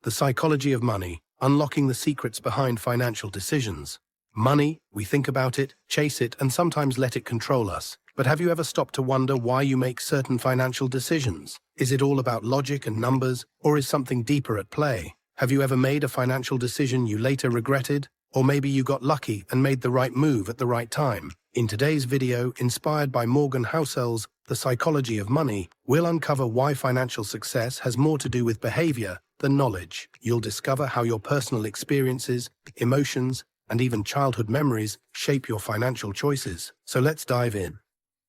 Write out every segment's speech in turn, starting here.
The psychology of money, unlocking the secrets behind financial decisions. Money, we think about it, chase it, and sometimes let it control us. But have you ever stopped to wonder why you make certain financial decisions? Is it all about logic and numbers, or is something deeper at play? Have you ever made a financial decision you later regretted? Or maybe you got lucky and made the right move at the right time? In today's video, inspired by Housel's The Psychology of Money, we'll uncover why financial success has more to do with behavior than knowledge. You'll discover how your personal experiences, emotions, and even childhood memories shape your financial choices. So let's dive in.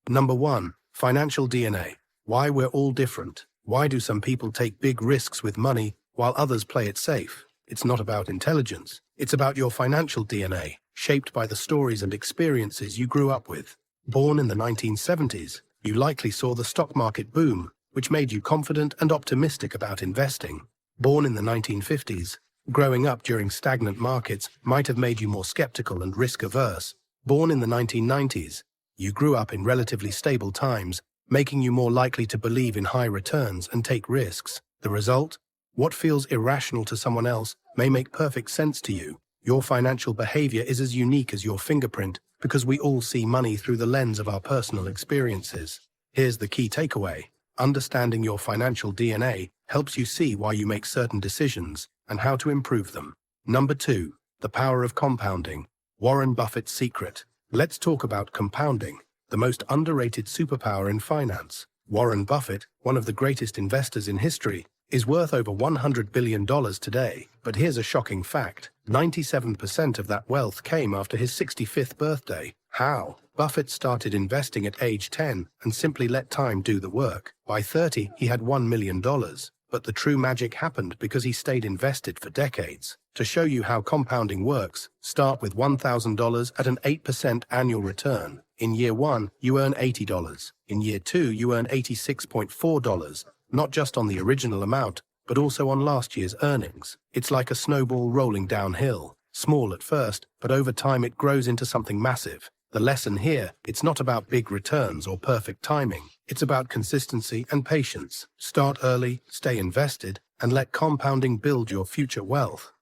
Number 1. Financial DNA. Why we're all different. Why do some people take big risks with money while others play it safe? It's not about intelligence. It's about your financial DNA, shaped by the stories and experiences you grew up with. Born in the 1970s, you likely saw the stock market boom, which made you confident and optimistic about investing. Born in the 1950s, growing up during stagnant markets might have made you more skeptical and risk-averse. Born in the 1990s, you grew up in relatively stable times, making you more likely to believe in high returns and take risks. The result? What feels irrational to someone else may make perfect sense to you. Your financial behavior is as unique as your fingerprint because we all see money through the lens of our personal experiences. Here's the key takeaway. Understanding your financial DNA helps you see why you make certain decisions and how to improve them. Number 2. The power of compounding. Warren Buffett's secret. Let's talk about compounding, the most underrated superpower in finance. Warren Buffett, one of the greatest investors in history, is worth over $100 billion today. But here's a shocking fact. 97% of that wealth came after his 65th birthday. How? Buffett started investing at age 10 and simply let time do the work. By 30, he had $1 million. But the true magic happened because he stayed invested for decades. To show you how compounding works, start with $1,000 at an 8% annual return. In year 1, you earn $80. In year 2, you earn $86.4. Not just on the original amount, but also on last year's earnings. It's like a snowball rolling downhill. Small at first, but over time it grows into something massive. The lesson here, it's not about big returns or perfect timing. It's about consistency and patience. Start early, stay invested, and let compounding build your future wealth.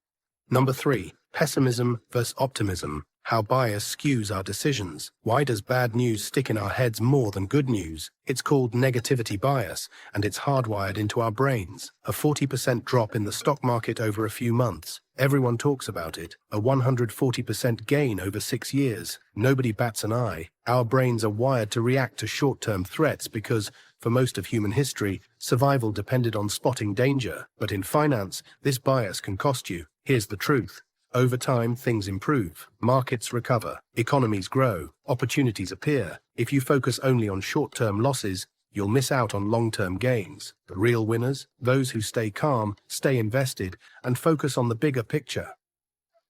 Number 3. Pessimism versus optimism. How bias skews our decisions. Why does bad news stick in our heads more than good news? It's called negativity bias, and it's hardwired into our brains. A 40% drop in the stock market over a few months. Everyone talks about it. A 140% gain over 6 years. Nobody bats an eye. Our brains are wired to react to short-term threats because, for most of human history, survival depended on spotting danger. But in finance, this bias can cost you. Here's the truth. Over time, things improve, markets recover, economies grow, opportunities appear. If you focus only on short-term losses, you'll miss out on long-term gains. The real winners, those who stay calm, stay invested, and focus on the bigger picture.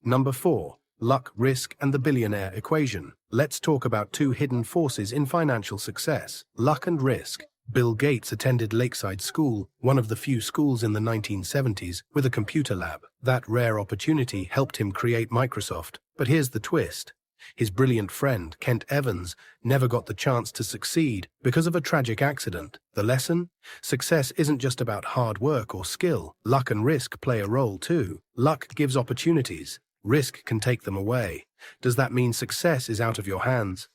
Number 4. Luck, risk, and the billionaire equation. Let's talk about two hidden forces in financial success: luck and risk. Bill Gates attended Lakeside School, one of the few schools in the 1970s, with a computer lab. That rare opportunity helped him create Microsoft. But here's the twist. His brilliant friend, Kent Evans, never got the chance to succeed because of a tragic accident. The lesson? Success isn't just about hard work or skill. Luck and risk play a role too. Luck gives opportunities. Risk can take them away. Does that mean success is out of your hands?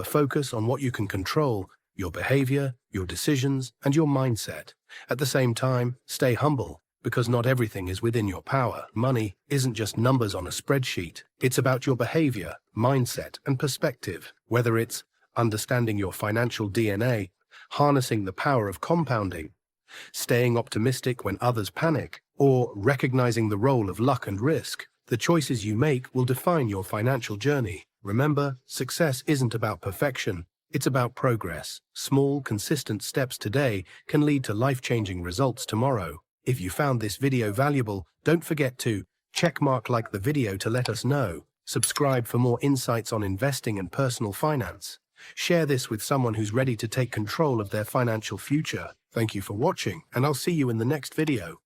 Focus on what you can control: your behavior, your decisions, and your mindset. At the same time, stay humble, because not everything is within your power. Money isn't just numbers on a spreadsheet. It's about your behavior, mindset, and perspective. Whether it's understanding your financial DNA, harnessing the power of compounding, staying optimistic when others panic, or recognizing the role of luck and risk, the choices you make will define your financial journey. Remember, success isn't about perfection. It's about progress. Small, consistent steps today can lead to life-changing results tomorrow. If you found this video valuable, don't forget to like the video to let us know. Subscribe for more insights on investing and personal finance. Share this with someone who's ready to take control of their financial future. Thank you for watching, and I'll see you in the next video.